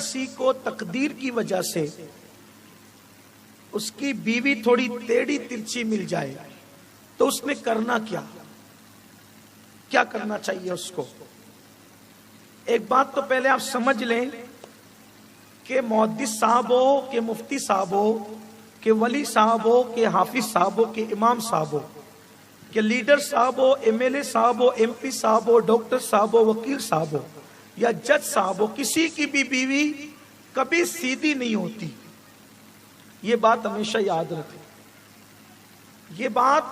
کسی کو تقدیر کی وجہ سے اس کی بیوی تھوڑی ٹیڑھی ترچھی مل جائے تو اس نے کرنا کیا کرنا چاہیے اس کو؟ ایک بات تو پہلے آپ سمجھ لیں کہ محدث صاحب ہو کہ مفتی صاحب ہو کہ ولی صاحب ہو کہ حافظ صاحب ہو کہ امام صاحب ہو کہ لیڈر صاحب ہو ایم ایل اے صاحب ہو ایم پی صاحب ہو ڈاکٹر صاحب ہو وکیل صاحب ہو یا جج صاحب ہو، کسی کی بھی بیوی کبھی سیدھی نہیں ہوتی. یہ بات ہمیشہ یاد رکھیں. یہ بات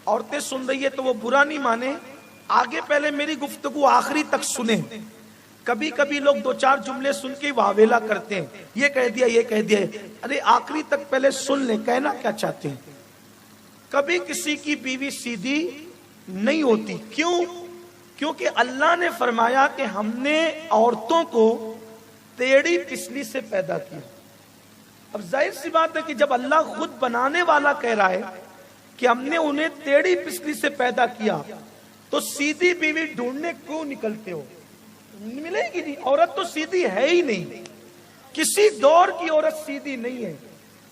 عورتیں سن رہی ہے تو وہ برا نہیں مانے، آگے پہلے میری گفتگو آخری تک سنیں. کبھی کبھی لوگ دو چار جملے سن کے واویلا کرتے ہیں، یہ کہہ دیا یہ کہہ دیا. ارے آخری تک پہلے سن لیں کہنا کیا چاہتے ہیں. کبھی کسی کی بیوی سیدھی نہیں ہوتی. کیوں؟ کیونکہ اللہ نے فرمایا کہ ہم نے عورتوں کو ٹیڑھی پسلی سے پیدا کیا. اب ظاہر سی بات ہے کہ جب اللہ خود بنانے والا کہہ رہا ہے کہ ہم نے انہیں ٹیڑھی پسلی سے پیدا کیا تو سیدھی بیوی ڈھونڈنے کیوں نکلتے ہو؟ ملے گی نہیں. عورت تو سیدھی ہے ہی نہیں، کسی دور کی عورت سیدھی نہیں ہے.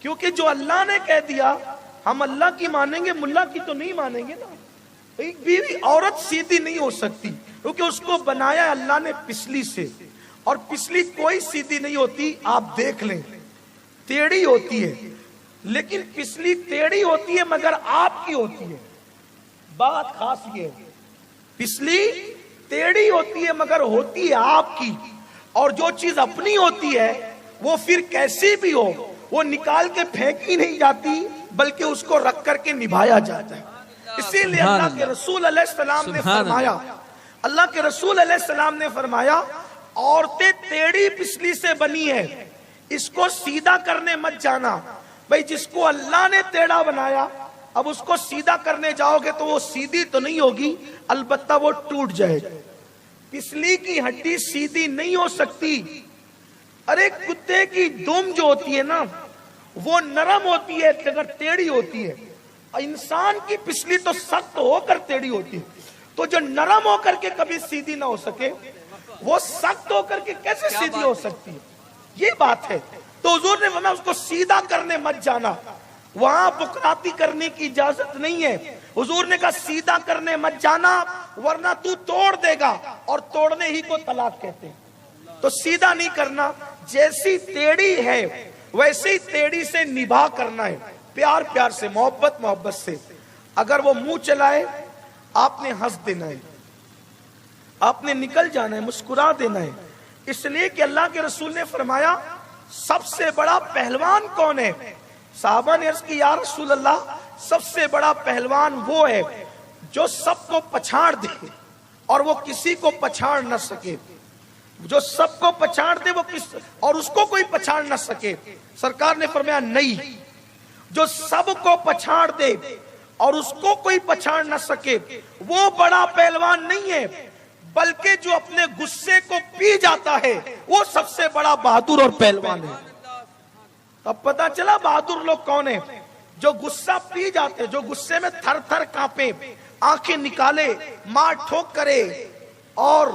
کیونکہ جو اللہ نے کہہ دیا ہم اللہ کی مانیں گے، ملا کی تو نہیں مانیں گے نا. ایک بیوی عورت سیدھی نہیں ہو سکتی کیونکہ اس کو بنایا اللہ نے پسلی سے، اور پسلی کوئی سیدھی نہیں ہوتی. آپ دیکھ لیں ٹیڑھی ہوتی ہے، لیکن پسلی ٹیڑھی ہوتی ہے مگر آپ کی ہوتی ہے. بات خاص یہ ہے، پسلی ٹیڑھی ہوتی ہے مگر ہوتی ہے آپ کی. اور جو چیز اپنی ہوتی ہے وہ پھر کیسی بھی ہو وہ نکال کے پھینکی نہیں جاتی بلکہ اس کو رکھ کر کے نبھایا جاتا ہے. اسی لیے اللہ کے رسول علیہ السلام نے فرمایا، اللہ کے رسول علیہ السلام نے فرمایا عورتیں ٹیڑھی پسلی سے بنی ہے، اس کو سیدھا کرنے مت جانا. بھئی جس کو اللہ نے ٹیڑھا بنایا اب اس کو سیدھا کرنے جاؤ گے تو وہ سیدھی تو نہیں ہوگی، البتہ وہ ٹوٹ جائے گا. پسلی کی ہڈی سیدھی نہیں ہو سکتی. ارے کتے کی دم جو ہوتی ہے نا وہ نرم ہوتی ہے اگر ٹیڑھی ہوتی ہے. انسان کی پسلی تو سخت ہو کر ٹیڑھی ہوتی ہے. تو جو نرم ہو کر کے کبھی سیدھی نہ ہو سکے وہ سخت ہو کر کے کیسے سیدھی ہو سکتی ہے؟ یہ بات ہے. تو حضور نے فرمایا اس کو سیدھا کرنے مت جانا، وہاں بکراتی کرنے کی اجازت نہیں ہے. حضور نے کہا سیدھا کرنے مت جانا ورنہ تو توڑ دے گا، اور توڑنے ہی کو طلاق کہتے ہیں. تو سیدھا نہیں کرنا، جیسی ٹیڑھی ہے ویسے ہی ٹیڑھی سے نبھا کرنا ہے، پیار پیار سے، محبت سے. اگر وہ منہ چلائے آپ نے ہنس دینا ہے، آپ نے نکل جانا ہے، مسکرا دینا ہے. اس لیے کہ اللہ کے رسول نے فرمایا سب سے بڑا پہلوان کون ہے؟ صحابہ نے عرض کی یا رسول اللہ سب سے بڑا پہلوان وہ ہے جو سب کو پچھاڑ دے اور وہ کسی کو پچھاڑ نہ سکے. جو سب کو پچھاڑ دے وہ اور اس کو کوئی پچھاڑ نہ سکے. سرکار نے فرمایا نہیں، جو سب کو پچھاڑ دے اور اس کو کوئی پچھاڑ نہ سکے وہ بڑا پہلوان نہیں ہے، بلکہ جو اپنے غصے کو پی جاتا ہے وہ سب سے بڑا بہادر اور پہلوان ہے. اب پتا چلا بہادر لوگ کون ہیں؟ جو غصہ پی جاتے، جو غصے میں تھر تھر کانپے، آنکھیں نکالے، مار ٹھوک کرے اور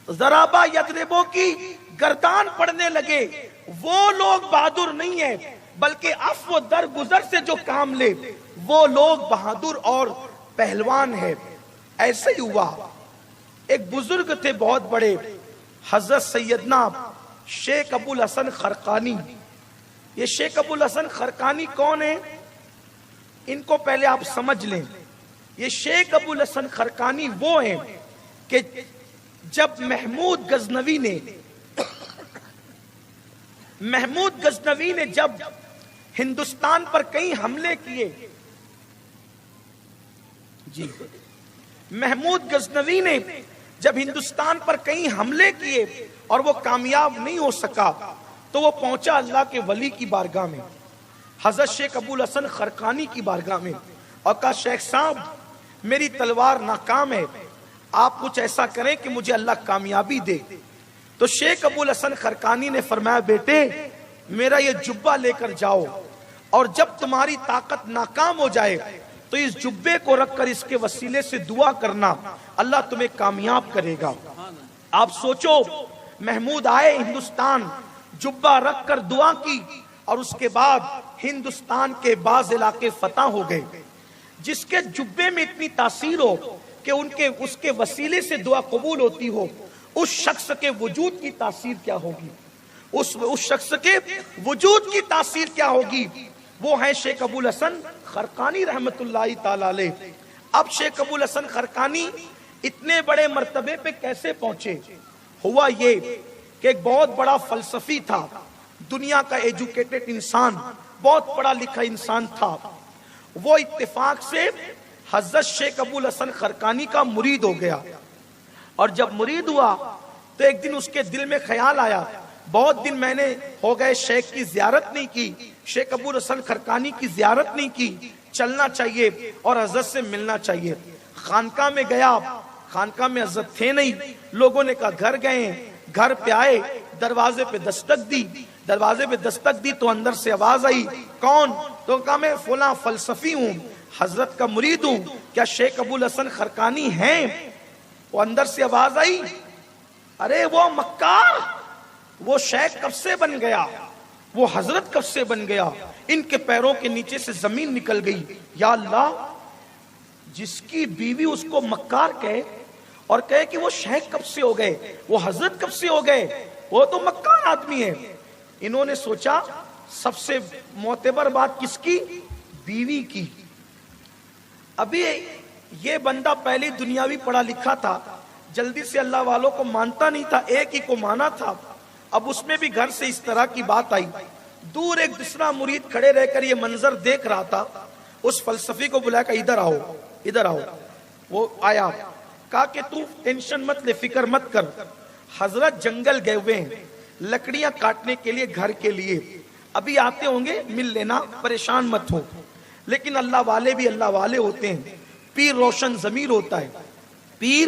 ضربہ یضربو کی گردان پڑنے لگے، وہ لوگ بہادر نہیں ہیں، بلکہ عفو در گزر سے جو کام لے وہ لوگ بہادر اور پہلوان ہے. ایسے ہی ہوا. ایک بزرگ تھے بہت بڑے، حضرت سیدنا شیخ ابو الحسن خرقانی. یہ شیخ ابو الحسن خرقانی کون ہیں؟ ان کو پہلے آپ سمجھ لیں. یہ شیخ ابو الحسن خرقانی وہ ہیں کہ جب محمود غزنوی نے جب ہندوستان پر کئی حملے کیے، محمود غزنوی نے جب ہندوستان پر کئی حملے کیے اور وہ کامیاب نہیں ہو سکا تو وہ پہنچا اللہ کے ولی کی بارگاہ میں، حضرت شیخ ابو الحسن خرقانی کی بارگاہ میں، اور کہا شیخ صاحب میری تلوار ناکام ہے، آپ کچھ ایسا کریں کہ مجھے اللہ کامیابی دے. تو شیخ ابو الحسن خرقانی نے فرمایا بیٹے میرا یہ جبہ لے کر جاؤ، اور جب تمہاری طاقت ناکام ہو جائے تو اس جبے کو رکھ کر اس کے وسیلے سے دعا کرنا، اللہ تمہیں کامیاب کرے گا. آپ سوچو محمود آئے ہندوستان، جبہ رکھ کر دعا کی، اور اس کے بعد ہندوستان کے بعض علاقے فتح ہو گئے۔ جس کے جبے میں اتنی تاثیر ہو کہ اس کے وسیلے سے دعا قبول ہوتی ہو، اس شخص کے وجود کی تاثیر کیا ہوگی؟ اس شخص کے وجود کی تاثیر کیا ہوگی؟ وہ ہے شیخ ابو الحسن خرقانی رحمت اللہ تعالی علیہ۔ اب شیخ ابو الحسن خرقانی اتنے بڑے مرتبے پہ کیسے پہنچے؟ ہوا یہ کہ ایک بہت بڑا فلسفی تھا، دنیا کا ایجوکیٹڈ انسان، بہت پڑھا لکھا انسان تھا۔ وہ اتفاق سے حضرت شیخ ابو الحسن خرقانی کا مرید ہو گیا، اور جب مرید ہوا تو ایک دن اس کے دل میں خیال آیا، بہت دن میں نے ہو گئے شیخ کی زیارت نہیں کی، شیخ ابو الحسن خرقانی کی زیارت نہیں کی، چلنا چاہیے اور حضرت سے ملنا چاہیے۔ خانقاہ میں گیا، خانقاہ میں حضرت تھے نہیں، لوگوں نے کہا گھر گئے، گھر پہ آئے، دروازے پہ دستک دی، دروازے پہ دستک دی تو اندر سے آواز آئی، کون؟ تو کہا میں فلاں فلسفی ہوں، حضرت کا مرید ہوں، کیا شیخ ابو الحسن خرقانی ہیں؟ وہ اندر سے آواز آئی، ارے وہ مکار، وہ شیخ کب سے بن گیا، وہ حضرت کب سے بن گیا؟ ان کے پیروں کے نیچے سے زمین نکل گئی۔ یا اللہ، جس کی بیوی اس کو مکار کہے اور کہے کہ وہ شیخ کب سے ہو گئے، وہ حضرت کب سے ہو گئے، وہ تو مکار آدمی ہے۔ انہوں نے سوچا سب سے معتبر بات کس کی؟ بیوی کی۔ ابھی یہ بندہ پہلی دنیاوی پڑھا لکھا تھا، جلدی سے اللہ والوں کو مانتا نہیں تھا، ایک ہی کو مانا تھا۔ اب اس میں بھی گھر سے اس طرح کی بات آئی، دور ایک دوسرا مرید کھڑے رہ کر یہ منظر دیکھ رہا تھا، اس فلسفی کو بلایا کہ ادھر آؤ، ادھر آؤ۔ وہ آیا، کہا کہ تو ٹینشن مت لے، فکر مت کر، حضرت جنگل گئے ہوئے ہیں لکڑیاں کاٹنے کے لیے گھر کے لیے، ابھی آتے ہوں گے، مل لینا، پریشان مت ہو۔ لیکن اللہ والے بھی اللہ والے ہوتے ہیں، پیر روشن ضمیر ہوتا ہے، پیر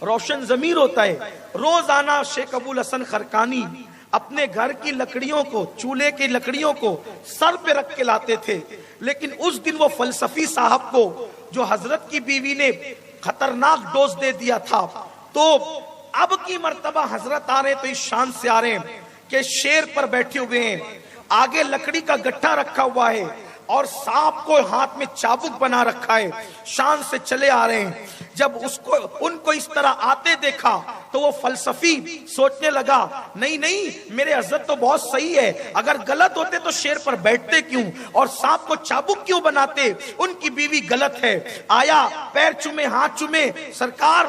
روشن ضمیر ہوتا ہے۔ روزانہ شیخ ابو الحسن خرقانی اپنے گھر کی لکڑیوں کو، چولہے کی لکڑیوں کو سر پہ رکھ کے لاتے تھے، لیکن اس دن وہ فلسفی صاحب کو جو حضرت کی بیوی نے خطرناک ڈوز دے دیا تھا، تو اب کی مرتبہ حضرت آ رہے تو اس شان سے آ رہے ہیں کہ شیر پر بیٹھے ہوئے ہیں، آگے لکڑی کا گٹھا رکھا ہوا ہے اور سانپ کو ہاتھ میں چابک بنا رکھا ہے، شان سے چلے آ رہے ہیں۔ جب ان کو اس طرح آتے دیکھا تو وہ فلسفی سوچنے لگا، نہیں میرے حضرت تو بہت صحیح ہے، اگر غلط ہوتے تو شیر پر بیٹھتے کیوں اور سانپ کو چابک کیوں بناتے؟ ان کی بیوی غلط ہے۔ آیا، پیر چومے، ہاتھ چومے، سرکار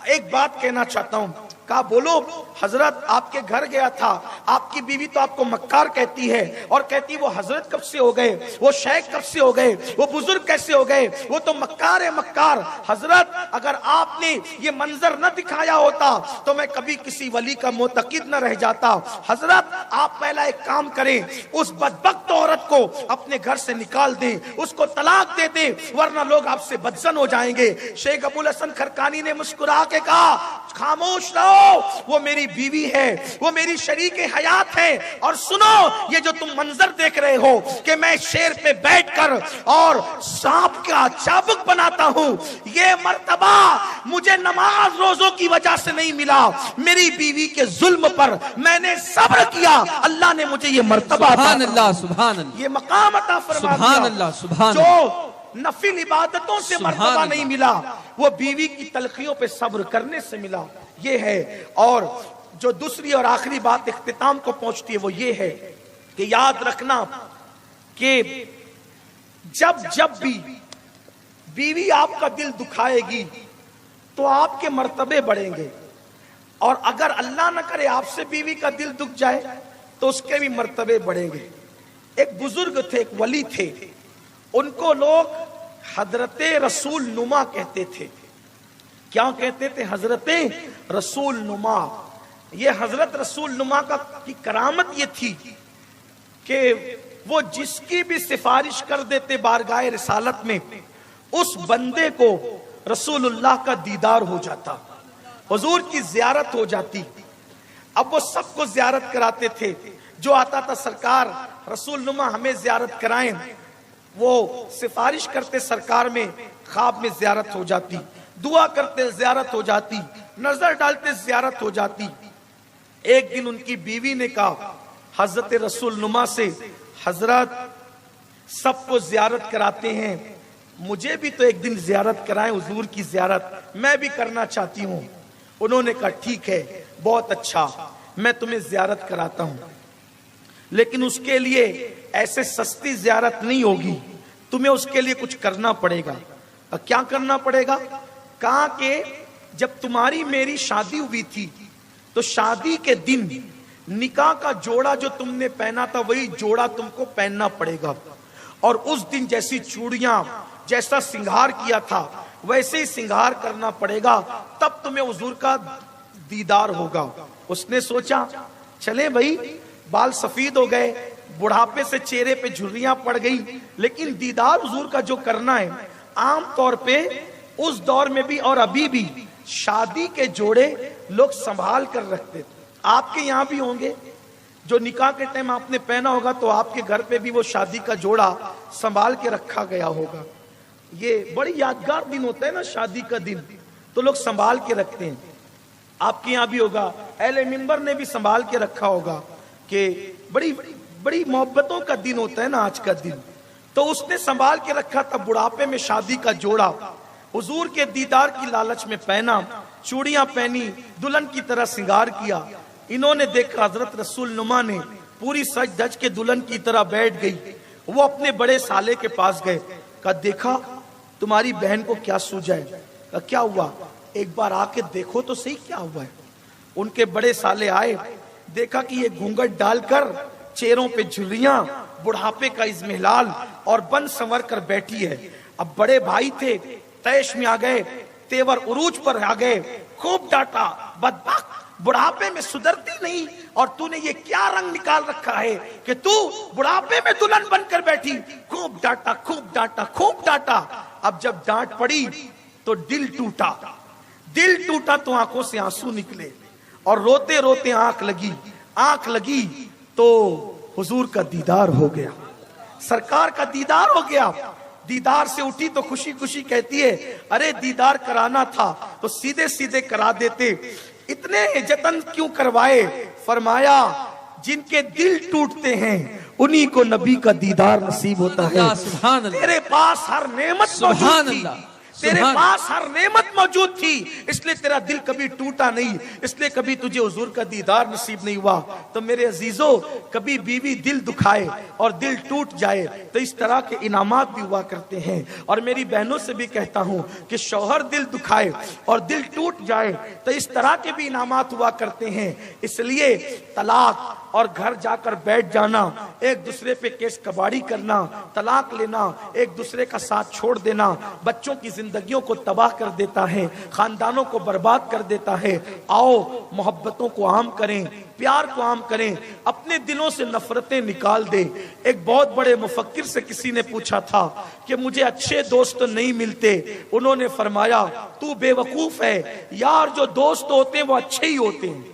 ایک بات کہنا چاہتا ہوں۔ کہا بولو حضرت، آپ کے گھر گیا تھا، آپ کی بیوی تو آپ کو مکار کہتی ہے اور کہتی وہ حضرت کب سے ہو گئے، وہ شیخ کب سے ہو گئے، وہ بزرگ کیسے ہو گئے، وہ تو مکار ہے مکار۔ حضرت اگر آپ نے یہ منظر نہ دکھایا ہوتا تو میں کبھی کسی ولی کا معتقد نہ رہ جاتا۔ حضرت آپ پہلا ایک کام کریں، اس بدبخت عورت کو اپنے گھر سے نکال دیں، اس کو طلاق دے دیں، ورنہ لوگ آپ سے بدزن ہو جائیں گے۔ شیخ ابو الحسن خرقانی نے مسکرا کے کہا خاموش رہو، وہ میری بیوی ہے، وہ میری شریک حیات ہے، اور سنو یہ جو تم منظر دیکھ رہے ہو کہ میں شیر پہ بیٹھ کر اور سانپ کا چابک بناتا ہوں، یہ مرتبہ مجھے نماز روزوں کی وجہ سے نہیں ملا، میری بیوی کے ظلم پر میں نے صبر کیا، اللہ نے مجھے یہ مرتبہ سبحان اللہ، سبحان اللہ، یہ مقام عطا فرما دیا۔ سبحان اللہ، سبحان جو اللہ، نفل عبادتوں سے مرتبہ نہیں ملا، وہ بیوی کی تلخیوں پہ صبر کرنے سے ملا، یہ ہے۔ اور جو دوسری اور آخری بات اختتام کو پہنچتی ہے وہ یہ ہے کہ یاد رکھنا کہ جب بھی بیوی آپ کا دل دکھائے گی تو آپ کے مرتبے بڑھیں گے، اور اگر اللہ نہ کرے آپ سے بیوی کا دل دکھ جائے تو اس کے بھی مرتبے بڑھیں گے۔ ایک بزرگ تھے، ایک ولی تھے، ان کو لوگ حضرت رسول نما کہتے تھے۔ کیا کہتے تھے؟ حضرت رسول نما۔ یہ حضرت رسول نما کی کرامت یہ تھی کہ وہ جس کی بھی سفارش کر دیتے بارگاہ رسالت میں، اس بندے کو رسول اللہ کا دیدار ہو جاتا، حضور کی زیارت ہو جاتی۔ اب وہ سب کو زیارت کراتے تھے، جو آتا تھا سرکار رسول نما ہمیں زیارت کرائیں، وہ سفارش کرتے سرکار میں، خواب میں زیارت ہو جاتی، دعا کرتے زیارت ہو جاتی، نظر ڈالتے زیارت ہو جاتی۔ ایک دن ان کی بیوی نے کہا حضرت رسول نما سے، حضرت سب کو زیارت کراتے ہیں، مجھے بھی تو ایک دن زیارت کرائیں، حضور کی زیارت میں بھی کرنا چاہتی ہوں۔ انہوں نے کہا ٹھیک ہے، بہت اچھا، میں تمہیں زیارت کراتا ہوں، لیکن اس کے لیے ایسے سستی زیارت نہیں ہوگی، تمہیں اس کے لیے کچھ کرنا پڑے گا۔ کیا کرنا پڑے گا؟ کہا کہ جب تمہاری میری شادی ہوئی تھی تو شادی کے دن نکاح کا جوڑا جو تم نے پہنا تھا وہی جوڑا تم کو پہننا پڑے گا، اور اس دن جیسی چوڑیاں، جیسا سنگھار کیا تھا ویسے ہی سنگھار کرنا پڑے گا، تب تمہیں حضور کا دیدار ہوگا۔ اس نے سوچا چلے بھائی، بال سفید ہو گئے، بڑھاپے سے چہرے پہ جھریاں پڑ گئی، لیکن دیدار حضور کا جو کرنا ہے، عام طور پہ اس دور میں بھی اور ابھی بھی شادی کے جوڑے لوگ سنبھال کر رکھتے تھے۔ آپ کے یہاں بھی ہوں گے، جو نکاح کے ٹائم آپ نے پہنا ہوگا تو آپ کے گھر پہ بھی وہ شادی کا جوڑا سنبھال کے رکھا گیا ہوگا۔ یہ بڑی یادگار دن ہوتا ہے نا شادی کا دن، تو لوگ سنبھال کے رکھتے ہیں۔ آپ کے یہاں بھی ہوگا، اہل منبر نے بھی سنبھال کے رکھا ہوگا کہ بڑی محبتوں کا دن ہوتا ہے نا آج کا دن، تو اس نے سنبھال کے رکھا تھا بڑھاپے میں شادی کا جوڑا، حضور کے دیدار کی لالچ میں پہنا، چوڑیاں پہنی، دلہن کی طرح سنگار کیا۔ انہوں نے دیکھا حضرت رسول نما نے پوری سج دج کے دلہن کی طرح بیٹھ گئی، وہ اپنے بڑے سالے کے پاس گئے، کہا دیکھا تمہاری بہن کو کیا سوجا ہے؟ کہا کیا ہوا؟ ایک بار آ کے دیکھو تو صحیح کیا ہوا ہے۔ ان کے بڑے سالے آئے، دیکھا کہ یہ گھونگھٹ ڈال کر چہروں پہ جھریاں، بڑھاپے کا اضمحلال اور بن سنور کر بیٹھی ہے۔ اب بڑے بھائی تھے، تیش میں آ گئے، تیور عروج پر آ گئے، خوب ڈانٹا، بدبخت، بڑھاپے میں سدھرتی نہیں، اور تو نے یہ کیا رنگ نکال رکھا ہے کہ تو بڑھاپے میں دلہن بن کر بیٹھی؟ خوب ڈانٹا، خوب ڈانٹا، خوب ڈانٹا۔ اب جب ڈانٹ پڑی تو دل ٹوٹا، دل ٹوٹا تو آنکھوں سے آنسو نکلے، اور روتے روتے آنکھ لگی تو حضور کا دیدار ہو گیا، سرکار کا دیدار ہو گیا۔ دیدار سے اٹھی تو خوشی خوشی کہتی ہے ارے دیدار کرانا تھا تو سیدھے سیدھے کرا دیتے، اتنے جتن کیوں کروائے؟ فرمایا جن کے دل ٹوٹتے ہیں انہی کو نبی کا دیدار نصیب ہوتا ہے۔ تیرے پاس ہر نعمت موجود تھی، تیرے پاس ہر نعمت موجود تھی، اس لیے تیرا دل کبھی ٹوٹا نہیں، اس لیے کبھی تجھے حضور کا دیدار نصیب نہیں ہوا۔ تو میرے عزیزو، کبھی بیوی دل دکھائے اور دل ٹوٹ جائے تو اس طرح کے انعامات بھی ہوا کرتے ہیں۔ اور میری بہنوں سے بھی کہتا ہوں کہ شوہر دل دکھائے اور دل ٹوٹ جائے تو اس طرح کے بھی انعامات ہوا کرتے ہیں۔ اس لیے طلاق اور گھر جا کر بیٹھ جانا، ایک دوسرے پہ کیس کباڑی کرنا، طلاق لینا، ایک دوسرے کا ساتھ چھوڑ دینا بچوں کی زندگیوں کو تباہ کر دیتا ہے، خاندانوں کو برباد کر دیتا ہے۔ آؤ محبتوں کو عام کریں، پیار کو عام کریں، اپنے دلوں سے نفرتیں نکال دیں۔ ایک بہت بڑے مفکر سے کسی نے پوچھا تھا کہ مجھے اچھے دوست نہیں ملتے، انہوں نے فرمایا تو بے وقوف ہے یار، جو دوست ہوتے ہیں وہ اچھے ہی ہوتے ہیں،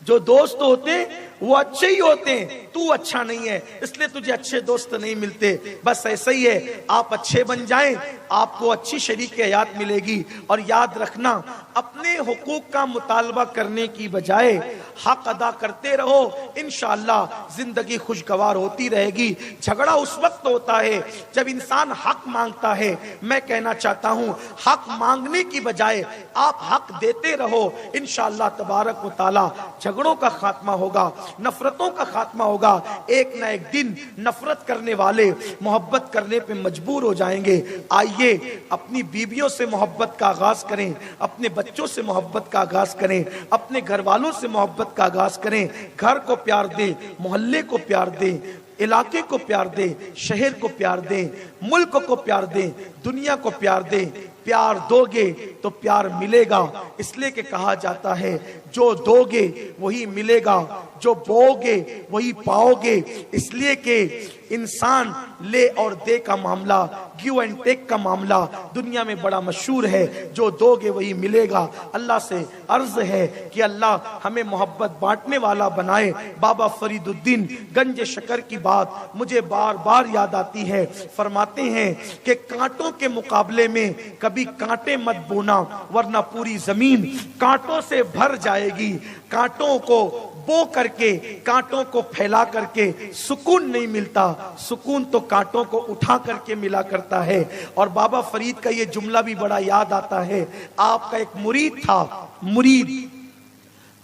جو دوست ہوتے ہیں وہ اچھے ہی ہوتے ہیں، تو اچھا نہیں ہے اس لیے تجھے اچھے دوست نہیں ملتے۔ بس ایسا ہی ہے، آپ اچھے بن جائیں، آپ کو اچھی شریک حیات ملے گی۔ اور یاد رکھنا، اپنے حقوق کا مطالبہ کرنے کی بجائے حق ادا کرتے رہو، انشاءاللہ زندگی خوشگوار ہوتی رہے گی۔ جھگڑا اس وقت ہوتا ہے جب انسان حق مانگتا ہے۔ میں کہنا چاہتا ہوں حق مانگنے کی بجائے آپ حق دیتے رہو، انشاءاللہ تبارک و تعالی جھگڑوں کا خاتمہ ہوگا، نفرتوں کا خاتمہ ہوگا۔ ایک نہ ایک دن نفرت کرنے والے محبت کرنے پہ مجبور ہو جائیں گے۔ آئیے اپنی بیویوں سے محبت کا آغاز کریں، اپنے بچوں سے محبت کا آغاز کریں، اپنے گھر والوں سے محبت کا آغاز کریں۔ گھر کو پیار دیں، محلے کو پیار دیں، علاقے کو پیار دیں، شہر کو پیار دیں، ملک کو پیار دیں، دنیا کو پیار دیں۔ پیار دو گے تو پیار ملے گا، اس لیے کہ کہا جاتا ہے جو دو گے وہی ملے گا، جو بو گے وہی پاؤ گے۔ اس لیے کہ انسان لے اور دے کا معاملہ، گیو اینڈ ٹیک کا معاملہ دنیا میں بڑا مشہور ہے، جو دو گے وہی ملے گا۔ اللہ سے عرض ہے کہ اللہ ہمیں محبت بانٹنے والا بنائے۔ بابا فرید الدین گنج شکر کی بات مجھے بار بار یاد آتی ہے، فرماتے ہیں کہ کانٹوں کے مقابلے میں کبھی کبھی کانٹے مت بونا ورنہ پوری زمین کانٹوں سے بھر جائے گی. کانٹوں کو بو کر کے, کانٹوں کو پھیلا کر کے سکون نہیں ملتا, سکون تو کانٹوں کو اٹھا کر کے ملا کرتا ہے. اور بابا فرید کا یہ جملہ بھی بڑا یاد آتا ہے. آپ کا ایک مرید تھا, مرید.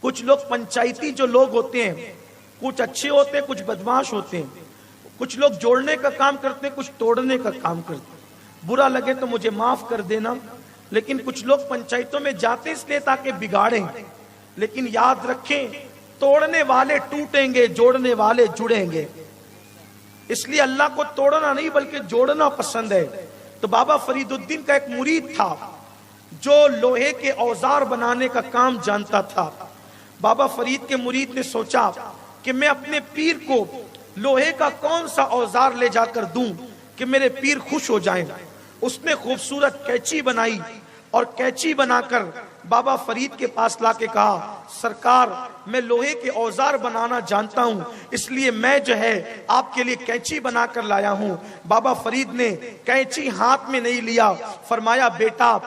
کچھ لوگ پنچایتی جو لوگ ہوتے ہیں, کچھ اچھے ہوتے ہیں, کچھ بدماش ہوتے ہیں. کچھ لوگ جوڑنے کا کام کرتے ہیں, کچھ توڑنے کا کام کرتے ہیں. برا لگے تو مجھے معاف کر دینا, لیکن کچھ لوگ پنچایتوں میں جاتے اس لیے تاکہ بگاڑیں. لیکن یاد رکھیں, توڑنے والے ٹوٹیں گے, جوڑنے والے جڑیں گے. اس لیے اللہ کو توڑنا نہیں بلکہ جوڑنا پسند ہے. تو بابا فرید الدین کا ایک مرید تھا جو لوہے کے اوزار بنانے کا کام جانتا تھا. بابا فرید کے مرید نے سوچا کہ میں اپنے پیر کو لوہے کا کون سا اوزار لے جا کر دوں کہ میرے پیر خوش ہو جائیں. اس نے خوبصورت کینچی بنائی اور کینچی بنا کر بابا فرید کے پاس لا کے کہا, سرکار میں لوہے کے اوزار بنانا جانتا ہوں, اس لیے میں جو ہے آپ کے لیے کینچی بنا کر لایا ہوں. بابا فرید نے کینچی ہاتھ میں نہیں لیا, فرمایا بیٹا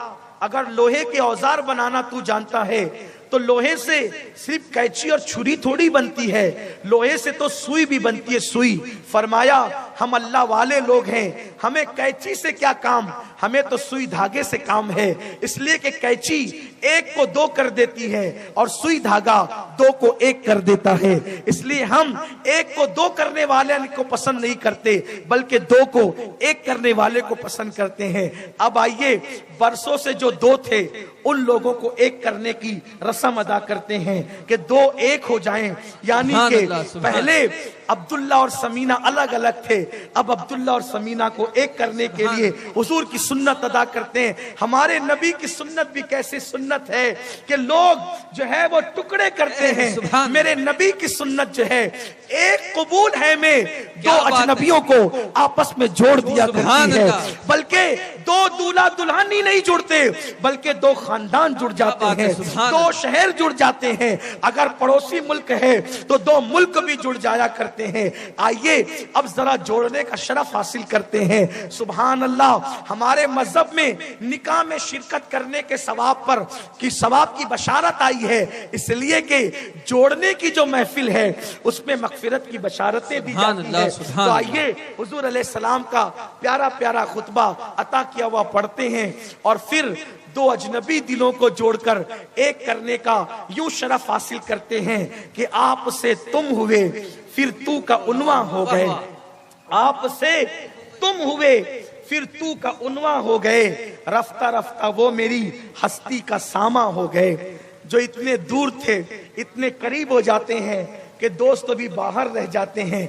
اگر لوہے کے اوزار بنانا تو جانتا ہے تو لوہے سے صرف کینچی اور چھری تھوڑی بنتی ہے, لوہے سے تو سوئی بھی بنتی ہے, سوئی. فرمایا ہم اللہ والے لوگ ہیں, ہمیں کینچی سے کیا کام, ہمیں تو سوئی دھاگے سے کام ہے. اس لیے کہ کینچی ایک کو دو کر دیتی ہے اور سوئی دھاگا دو کو ایک کر دیتا ہے. اس لیے ہم ایک کو دو کرنے والے کو پسند نہیں کرتے بلکہ دو کو ایک کرنے والے کو پسند کرتے ہیں. اب آئیے, برسوں سے جو دو تھے ان لوگوں کو ایک کرنے کی رسم ادا کرتے ہیں کہ دو ایک ہو جائیں. یعنی کہ پہلے عبداللہ اور سمینہ الگ الگ تھے, اب عبداللہ اور سمینہ کو ایک کرنے کے لیے حضور کی سنت ادا کرتے ہیں. ہمارے نبی کی سنت بھی کیسے سنت ہے کہ لوگ جو ہے وہ ٹکڑے کرتے ہیں. میرے نبی کی سنت جو ہے ایک قبول ہے میں دو اجنبیوں کو آپس میں جوڑ دیا کرتی ہے, بلکہ دو دولہا دلہن ہی نہیں جڑتے بلکہ دو خاندان جڑ جاتے ہیں, دو شہر جڑ جاتے ہیں. اگر پڑوسی ملک ہے تو دو ملک بھی جڑ جایا کرتے ہیں. آئیے اب ذرا جوڑنے کا شرف حاصل کرتے ہیں. سبحان اللہ, ہمارے مذہب میں نکاح میں شرکت کرنے کے ثواب پر کی ثواب کی بشارت آئی ہے, اس لیے کہ جوڑنے کی جو محفل ہے اس میں مغفرت کی بشارتیں دی جاتی ہیں. تو آئیے حضور علیہ السلام کا پیارا پیارا خطبہ عطا کیا ہوا پڑھتے ہیں اور پھر دو اجنبی دلوں کو جوڑ کر ایک کرنے کا یوں شرف حاصل کرتے ہیں کہ آپ سے تم ہوئے پھر تو کا عنواں ہو گئے, آپ سے تم ہوئے پھر تو کا عنواں ہو گئے, رفتہ رفتہ وہ میری ہستی کا ساما ہو گئے. جو اتنے دور تھے اتنے قریب ہو جاتے ہیں کہ دوست بھی باہر رہ جاتے ہیں.